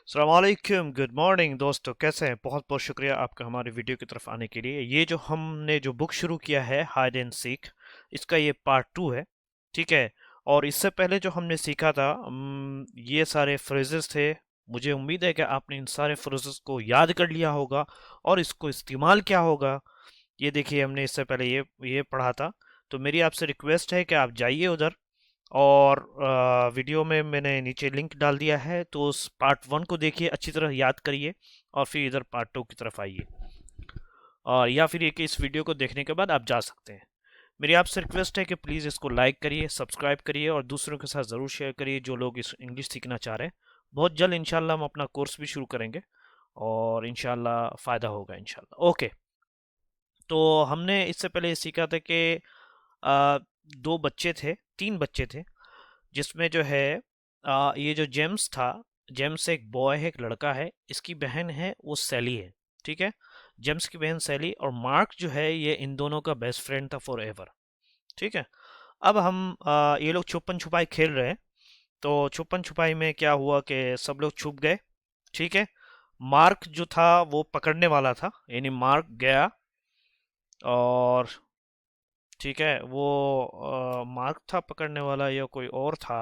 अस्सलामुअलैकुम, good morning दोस्तों। कैसे हैं? बहुत बहुत शुक्रिया आपका हमारे वीडियो की तरफ आने के लिए। ये जो हमने जो बुक शुरू किया है हाइड एंड सीक, इसका ये पार्ट 2 है। ठीक है। और इससे पहले जो हमने सीखा था ये सारे फ्रेजेस थे। मुझे उम्मीद है कि आपने इन सारे फ्रेजेस को याद कर लिया होगा और इसको इस्तेमाल किया होगा। ये देखिए, हमने इससे पहले ये पढ़ा था। तो मेरी आपसे रिक्वेस्ट है कि आप जाइए उधर, और वीडियो में मैंने नीचे लिंक डाल दिया है, तो उस पार्ट 1 को देखिए, अच्छी तरह याद करिए, और फिर इधर पार्ट 2 की तरफ आइए। और या फिर ये कि इस वीडियो को देखने के बाद आप जा सकते हैं। मेरी आपसे रिक्वेस्ट है कि प्लीज़ इसको लाइक करिए, सब्सक्राइब करिए और दूसरों के साथ ज़रूर शेयर करिए जो लोग इस इंग्लिश सीखना चाह रहे हैं। बहुत जल्द इंशाल्लाह हम अपना कोर्स भी शुरू करेंगे, और इंशाल्लाह फ़ायदा होगा इंशाल्लाह। ओके। तो हमने इससे पहले ये सीखा था कि आ, दो बच्चे थे, तीन बच्चे थे, जिसमें जो है ये जो जेम्स था, जेम्स एक बॉय है, एक लड़का है, इसकी बहन है वो सैली है। ठीक है। जेम्स की बहन सैली और मार्क जो है, ये इन दोनों का बेस्ट फ्रेंड था फॉर एवर। ठीक है। अब हम ये लोग छुपन छुपाई खेल रहे हैं। तो छुपन छुपाई में क्या हुआ कि सब लोग छुप गए। ठीक है। मार्क जो था वो पकड़ने वाला था, यानी मार्क गया, और ठीक है, वो मार्क था पकड़ने वाला या कोई और था।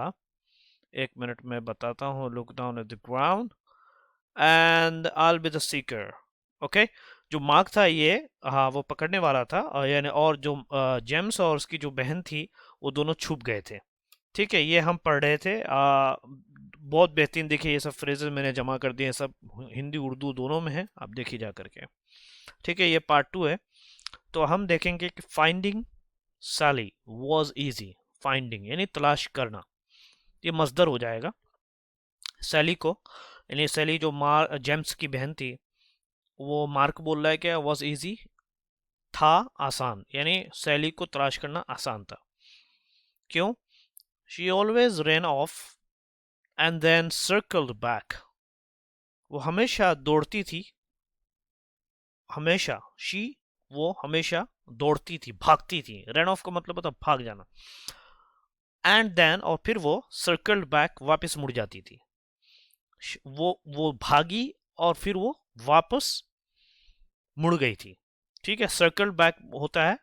एक मिनट में बताता हूँ। Look down at the ground and I be the seeker. Okay. जो मार्क था ये, हाँ, वो पकड़ने वाला था, यानी, और जो जेम्स और उसकी जो बहन थी, वो दोनों छुप गए थे। ठीक है। ये हम पढ़ रहे थे। बहुत बेहतरीन। देखिए, ये सब फ्रेजेस मैंने जमा कर दिए हैं, सब हिंदी उर्दू दोनों में है, आप देखिए जा करके। ठीक है। ये पार्ट 2 है। तो हम देखेंगे कि finding Sally was easy. Finding यानी तलाश करना, ये मजदर हो जाएगा। सैली को, यानी सैली जो मार जेम्स की बहन थी, वो मार्क बोल रहा है कि वॉज इजी, था आसान, यानी सैली को तलाश करना आसान था। क्यों? She always ran off and then circled back. वो हमेशा दौड़ती थी, हमेशा, शी, वो हमेशा दौड़ती थी, भागती थी। रन ऑफ का मतलब होता भाग जाना। एंड देन, और फिर वो सर्कल्ड बैक, वापस मुड़ जाती थी। वो भागी और फिर वो वापस मुड़ गई थी। ठीक है। सर्कल बैक होता है,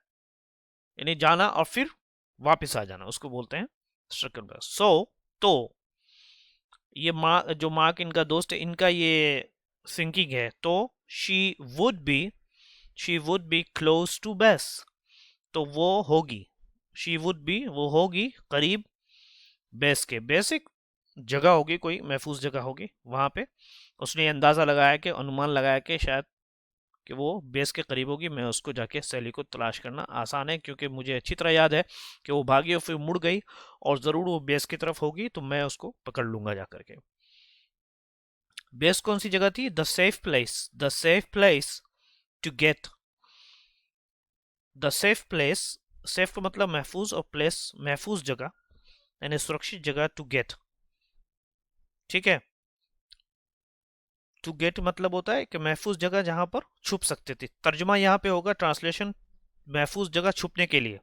यानी जाना और फिर वापस आ जाना, उसको बोलते हैं सर्कल बैक। तो ये माँ, जो मार्क इनका दोस्त है, इनका ये थिंकिंग है। तो she would be she would be close to base. तो वो होगी, शी वुड बी, वो होगी करीब बेस के। बेसिक जगह होगी, कोई महफूज जगह होगी वहां पे। उसने अंदाजा लगाया, कि अनुमान लगाया कि शायद कि वो बेस के करीब होगी। मैं उसको जाके सैली को तलाश करना आसान है, क्योंकि मुझे अच्छी तरह याद है कि वो भागी और फिर मुड़ गई, और ज़रूर वो बेस की तरफ होगी, तो मैं उसको पकड़ लूंगा जा करके। बेस कौन सी जगह थी? The safe place. The safe place to get. The safe place, safe का मतलब महफूज, और प्लेस महफूज जगह, यानी सुरक्षित जगह, टू गेट। ठीक है। टू गेट मतलब होता है कि महफूज जगह जहां पर छुप सकते थे। तर्जुमा यहाँ पे होगा, ट्रांसलेशन, महफूज जगह छुपने के लिए।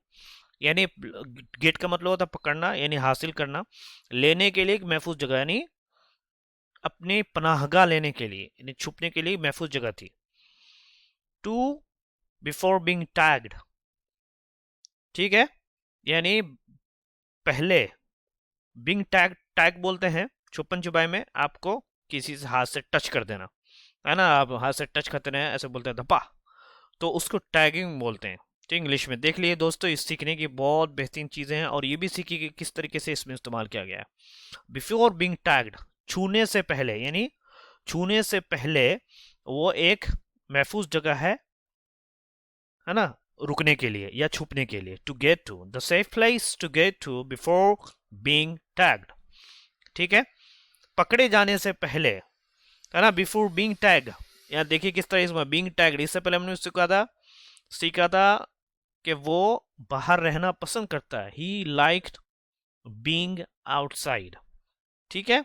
यानी गेट का मतलब होता है पकड़ना, यानी हासिल करना। लेने के लिए एक महफूज जगह, यानी अपने पनाहगाह लेने के लिए, यानी छुपने के लिए महफूज जगह थी। To before being tagged. ठीक है। यानी पहले, बीइंग टैग, टैग बोलते हैं छुपन छुपाई में आपको किसी से हाथ से टच कर देना, है ना? आप हाथ से टच करते हैं, ऐसे बोलते हैं धपा, तो उसको टैगिंग बोलते हैं। तो इंग्लिश में देख लिए दोस्तों, इस सीखने की बहुत बेहतरीन चीज़ें हैं, और ये भी सीखी कि किस तरीके से इसमें इस्तेमाल किया गया है। बिफोर बीइंग टैग्ड, छूने से पहले, यानी छूने से पहले वो एक महफूज जगह है ना, रुकने के लिए या छुपने के लिए। To get to, the safe place to get to before being tagged. ठीक है। पकड़े जाने से पहले, है ना, बिफोर बीइंग टैग। यहाँ देखिए किस तरह इसमें बीइंग टैग्ड, इससे पहले हमने सीखा था कि वो बाहर रहना पसंद करता है। He liked being outside. ठीक है।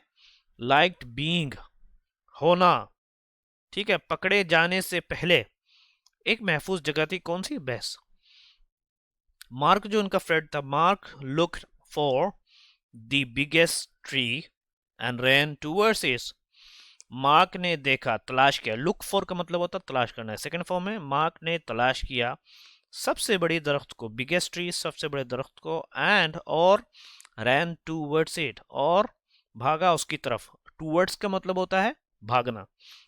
लाइक्ड बीइंग, होना। ठीक है। पकड़े जाने से पहले एक महफूज जगह थी, कौन सी? बेस। मार्क जो उनका फ्रेंड था, mark looked for the biggest tree and ran towards it। Mark ने देखा, तलाश किया, लुक फॉर का मतलब होता है तलाश करना है, सेकंड फॉर्म है मार्क ने तलाश किया सबसे बड़ी दरख्त को, बिगेस्ट ट्री, सबसे बड़े दरख्त को, एंड और रैन टूवर्ड्स इट, और भागा उसकी तरफ। टूवर्ड्स का मतलब होता है भागना,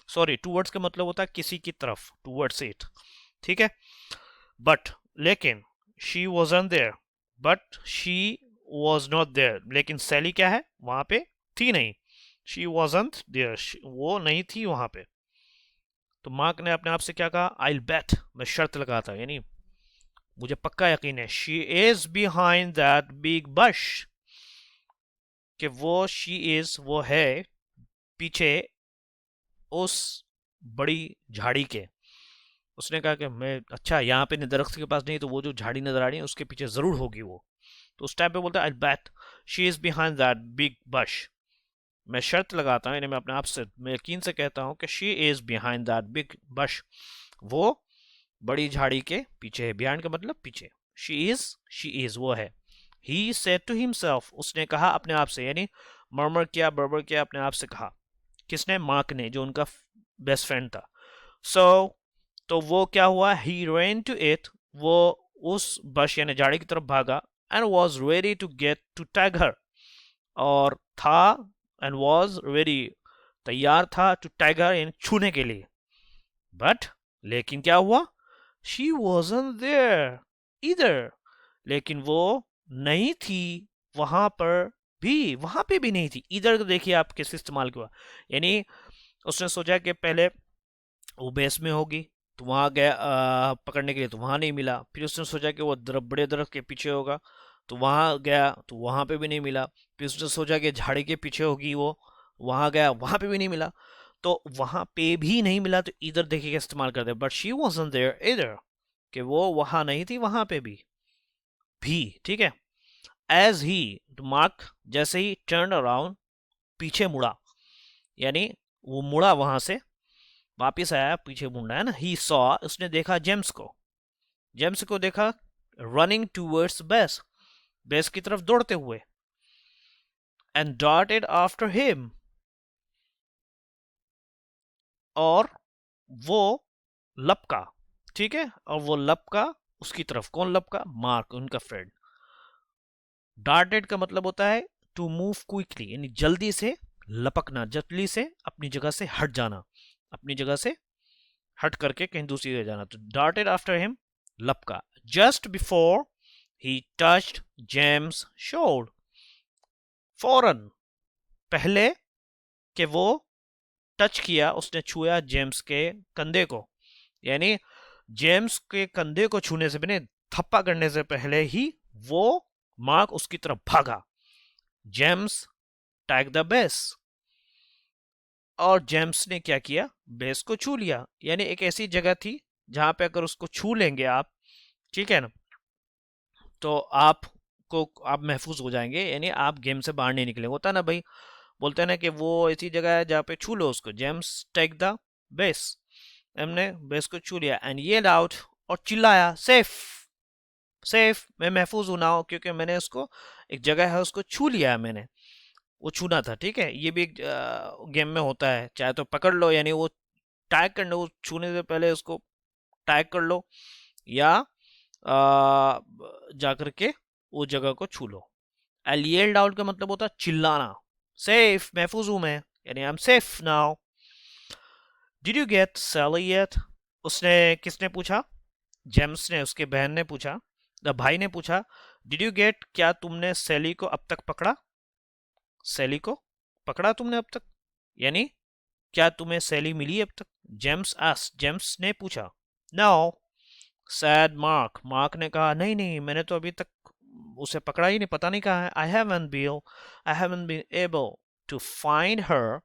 सॉरी टूवर्ड्स का मतलब होता है किसी की तरफ, टूवर्ड्स इट, ठीक है। बट लेकिन she wasn't there, but she was not there, लेकिन सैली क्या है वहां पे थी नहीं, शी वॉजंट देयर, वो नहीं थी वहां पे। तो मार्क ने अपने आप से क्या कहा, आई बेट, मैं शर्त लगा था, यानी मुझे पक्का यकीन है, she is behind that big bush, कि वो शी इज वो है पीछे उस बड़ी झाड़ी के। उसने कहा कि मैं अच्छा यहाँ पे दरख्त के पास नहीं, तो वो जो झाड़ी नजर आ रही है उसके पीछे जरूर होगी वो। तो उस टाइम पे बोलता है I bet she is behind that big bush, मैं शर्त लगाता हूँ, यानी मैं अपने आप से, मैं यकीन से कहता हूँ कि she is behind that big bush, वो बड़ी झाड़ी के पीछे है, बिहाइंड का मतलब पीछे, शी इज वो है। ही सेड टू हिमसेल्फ, उसने कहा अपने आप से, यानी मर्मर किया, बर्बर किया, अपने आप से कहा, किसने, मार्क ने, जो उनका बेस्ट फ्रेंड था। सो तो वो क्या हुआ, ही ran टू इट, वो उस बश यानी झाड़ी की तरफ भागा, and was ready to get to tag her, और था, एंड वॉज रेडी, तैयार था, टू टैग हर यानी छूने के लिए। बट लेकिन क्या हुआ, शी wasn't there either, लेकिन वो नहीं थी वहां पर भी, वहां पे भी नहीं थी। इधर देखिए आप किस इस्तेमाल हुआ, यानी उसने सोचा कि पहले वो बेस में होगी, तो वहां गया पकड़ने के लिए, तो वहां नहीं मिला। फिर उसने सोचा कि वो बड़े दरख्त के पीछे होगा, तो वहां गया, तो वहां पे भी नहीं मिला। फिर उसने सोचा कि झाड़ी के पीछे होगी वो, वहां गया, वहां पे भी नहीं मिला। तो वहां पे भी नहीं मिला, तो इधर देखिए क्या इस्तेमाल करते हैं, बट शी वॉजंट देयर इधर, कि वो वहां नहीं थी वहां पे भी, ठीक है। एज ही, मार्क जैसे ही टर्न अराउंड, पीछे मुड़ा, यानी वो मुड़ा वहां से, वापिस आया, पीछे मुड़ा है ना, ही सॉ, उसने देखा जेम्स को, जेम्स को देखा रनिंग टूवर्ड्स बेस, बेस की तरफ दौड़ते हुए, एंड darted आफ्टर हिम, और वो लपका, ठीक है, और वो लपका उसकी तरफ, कौन लपका, मार्क, उनका फ्रेंड। डार्टेड का मतलब होता है टू मूव क्विकली, यानी जल्दी से लपकना, जल्दी से अपनी जगह से हट जाना, अपनी जगह से हट करके कहीं दूसरी जगह जाना। तो डार्टेड आफ्टर हिम, लपका, just before he touched James shoulder, फौरन पहले कि वो टच किया, उसने छुआ जेम्स के कंधे को, यानी जेम्स के कंधे को छूने से पहले, थप्पा करने से पहले ही वो मार्क उसकी तरफ भागा। जेम्स टैग द बेस, और जेम्स ने क्या किया, बेस को छू लिया, यानी एक ऐसी जगह थी जहां पे अगर उसको छू लेंगे आप, ठीक है ना, तो आप महफूज हो जाएंगे, यानी आप गेम से बाहर नहीं निकलेंगे। होता ना भाई, बोलते हैं ना कि वो ऐसी जगह है जहाँ पे छू लो उसको, जेम्स टेक द बेस, हमने बेस को छू लिया, एंड ये आउट, और चिल्लाया, सेफ, सेफ, मैं महफूज हूं ना, क्योंकि मैंने उसको, एक जगह है उसको छू लिया है मैंने, वो छूना था, ठीक है। ये भी एक गेम में होता है, चाहे तो पकड़ लो, यानी वो टैग करना, वो छूने से पहले उसको टैग कर लो, या जा करके वो जगह को छू लो। एलियल्ड आउट का मतलब होता है चिल्लाना, सेफ, महफूज हूं मैं, यानी I am safe now. Did you get Sally yet, उसने, किसने पूछा, जेम्स ने, उसके बहन ने पूछा, भाई ने पूछा, डिड यू गेट, क्या तुमने सैली को अब तक पकड़ा, सैली को पकड़ा तुमने अब तक, यानी क्या तुम्हें सैली मिली अब तक। जेम्स आस, जेम्स ने पूछा। नो, सैड मार्क, मार्क ने कहा, नहीं नहीं, मैंने तो अभी तक उसे पकड़ा ही नहीं, पता नहीं कहाँ है। I haven't been able to find her,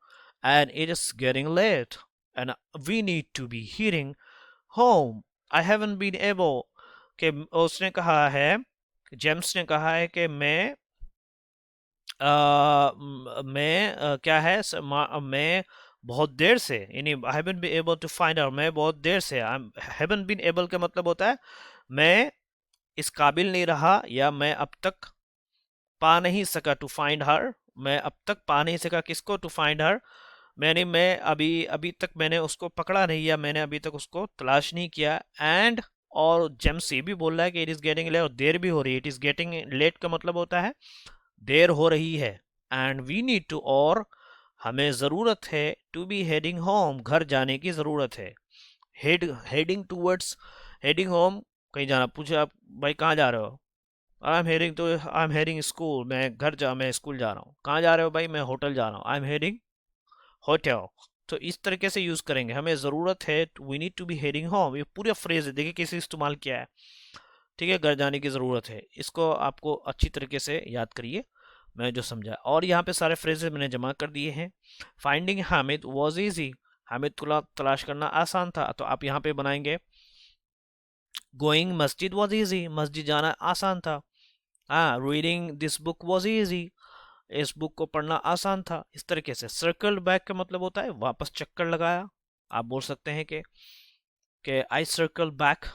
and it is getting late, and we need to be heading home. I haven't been able, कि उसने कहा है, जेम्स ने कहा है कि मैं क्या है, मैं बहुत देर से, यानी I haven't been able to find out, मैं बहुत देर से, आई हैवंट बीन एबल का मतलब होता है मैं इस काबिल नहीं रहा, या मैं अब तक पा नहीं सका, टू फाइंड हर, मैं अब तक पा नहीं सका किसको, टू फाइंड हर, मैं अभी अभी तक मैंने उसको पकड़ा नहीं, या मैंने अभी तक उसको तलाश नहीं किया। एंड और जेम्स ये भी बोल रहा है कि इट इज गेटिंग लेट, और देर भी हो रही है। इट इज गेटिंग लेट का मतलब होता है देर हो रही है। एंड वी नीड टू, और हमें ज़रूरत है, टू बी हेडिंग होम, घर जाने की ज़रूरत है। हेडिंग टूवर्ड्स, हेडिंग होम, कहीं जाना। पूछे आप भाई कहाँ जा रहे हो, आई एम हेडिंग स्कूल, मैं स्कूल जा रहा हूँ। कहाँ जा रहे हो भाई, मैं होटल जा रहा हूँ, आई एम हेडिंग होटल। तो इस तरीके से यूज करेंगे, हमें ज़रूरत है, we need to be heading home. ये पूरा फ्रेज है, देखिए कैसे इस्तेमाल किया है। ठीक है, घर जाने की ज़रूरत है, इसको आपको अच्छी तरीके से याद करिए, मैं जो समझा। और यहाँ पे सारे फ्रेजेस मैंने जमा कर दिए हैं। Finding Hamid was easy, Hamid को तलाश करना आसान था, तो आप यहाँ पे बनाएंगे गोइंग मस्जिद वॉज ईजी, मस्जिद जाना आसान था। हाँ, reading this book was easy, इस बुक को पढ़ना आसान था। इस तरीके से सर्कल बैक का मतलब होता है वापस चक्कर लगाया। आप बोल सकते हैं कि आई सर्कल बैक,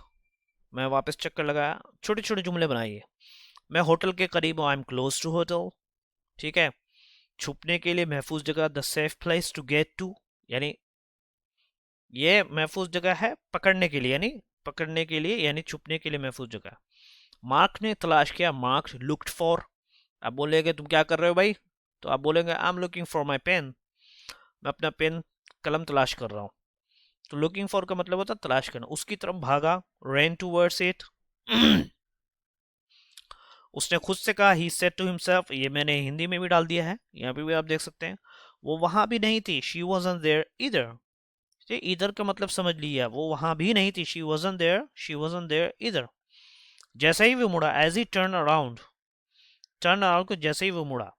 मैं वापस चक्कर लगाया। छोटे छोटे जुमले बनाइए। मैं होटल के करीब हूँ, I am close to hotel. ठीक है, छुपने के लिए महफूज जगह, the safe place to get to, यानी ये महफूज जगह है पकड़ने के लिए, यानी छुपने के लिए महफूज जगह। मार्क ने तलाश किया, मार्क लुक्ड फॉर। आप बोलेंगे तुम क्या कर रहे हो भाई, तो आप बोलेंगे I am looking for my pen, मैं अपना पेन कलम तलाश कर रहा हूँ। तो लुकिंग फॉर का मतलब होता है तलाश करना। उसकी तरफ भागा, रेन टूवर्ड्स इट। उसने खुद से कहा, ही सेड टू हिमसेल्फ, ये मैंने हिंदी में भी डाल दिया है, यहाँ पे भी आप देख सकते हैं। वो वहां भी नहीं थी, शी वॉजंट देयर इधर। इधर का मतलब समझ लिया, वो वहां भी नहीं थी, शी वॉजंट देयर इधर। जैसे ही वो मुड़ा, एज ही टर्न अराउंड को जैसे ही वो मुड़ा,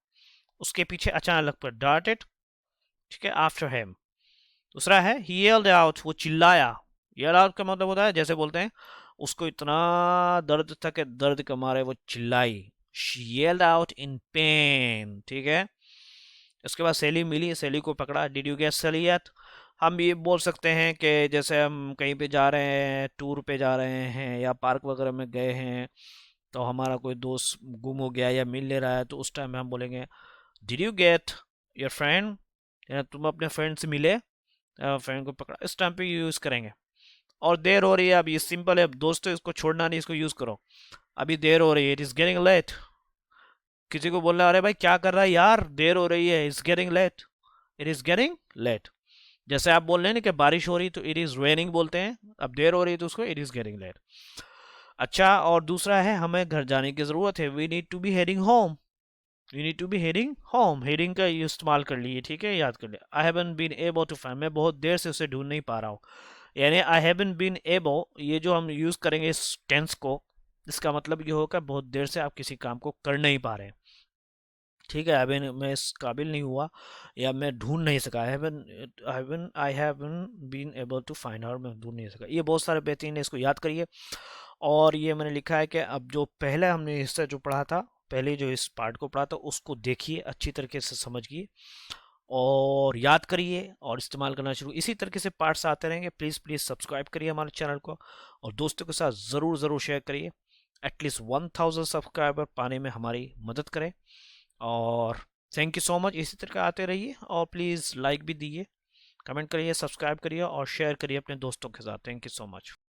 उसके पीछे अचानक लग पड़ा, डार्टेड, ठीक है, आफ्टर हिम। दूसरा है ही येल्ड आउट, वो चिल्लाया। येल्ड आउट का मतलब होता है, जैसे बोलते हैं उसको इतना दर्द था कि दर्द के मारे वो चिल्लाई, she yelled out in pain. ठीक है, उसके बाद सैली मिली, सैली को पकड़ा, did you get Sally yet. हम ये बोल सकते हैं कि जैसे हम कहीं पे जा रहे हैं, टूर पे जा रहे हैं या पार्क वगैरह में गए हैं, तो हमारा कोई दोस्त गुम हो गया या मिल ले रहा है, तो उस टाइम में हम बोलेंगे did you get your friend, या तुम अपने फ्रेंड से मिले, फ्रेंड को पकड़ा, इस टाइम पे यूज़ करेंगे। और देर हो रही है, अब ये सिंपल है दोस्तों, इसको छोड़ना नहीं, इसको यूज़ करो। अभी देर हो रही है, इट इज़ गेटिंग लेट। किसी को बोलना, अरे भाई क्या कर रहा है यार, देर हो रही है, it's getting late, it is getting late. जैसे आप बोल रहे हैं ना कि बारिश हो रही तो इट इज़ रेनिंग बोलते हैं, अब देर हो रही है तो उसको इट इज़ गेटिंग लेट। अच्छा, और दूसरा है हमें घर जाने की ज़रूरत है, we need to be heading home, we need to be heading home, heading का इस्तेमाल कर लिए। ठीक है, याद कर लिया। I haven't been able to find, मैं बहुत देर से उसे ढूंढ नहीं पा रहा हूँ, यानी आई हैवन बीन एबल, ये जो हम यूज़ करेंगे इस टेंस को, इसका मतलब ये होगा बहुत देर से आप किसी काम को कर नहीं पा रहे हैं। ठीक है, अभी मैं इस काबिल नहीं हुआ, या मैं ढूंढ नहीं सका, I haven't been able to find, और मैं ढूंढ नहीं सका। ये बहुत सारे बेहतरीन है, इसको याद करिए। और ये मैंने लिखा है कि अब जो पहले हमने हिस्सा जो पढ़ा था, पहले जो इस पार्ट को पढ़ा था, उसको देखिए, अच्छी तरीके से समझिए और याद करिए और इस्तेमाल करना शुरू। इसी तरीके से पार्ट्स आते रहेंगे। प्लीज़ प्लीज़ सब्सक्राइब करिए हमारे चैनल को, और दोस्तों के साथ ज़रूर ज़रूर शेयर करिए। एटलीस्ट 1000 सब्सक्राइबर पाने में हमारी मदद करें। और थैंक यू सो मच, इसी तरह आते रहिए, और प्लीज़ लाइक भी दीजिए, कमेंट करिए, सब्सक्राइब करिए और शेयर करिए अपने दोस्तों के साथ। Thank you so much.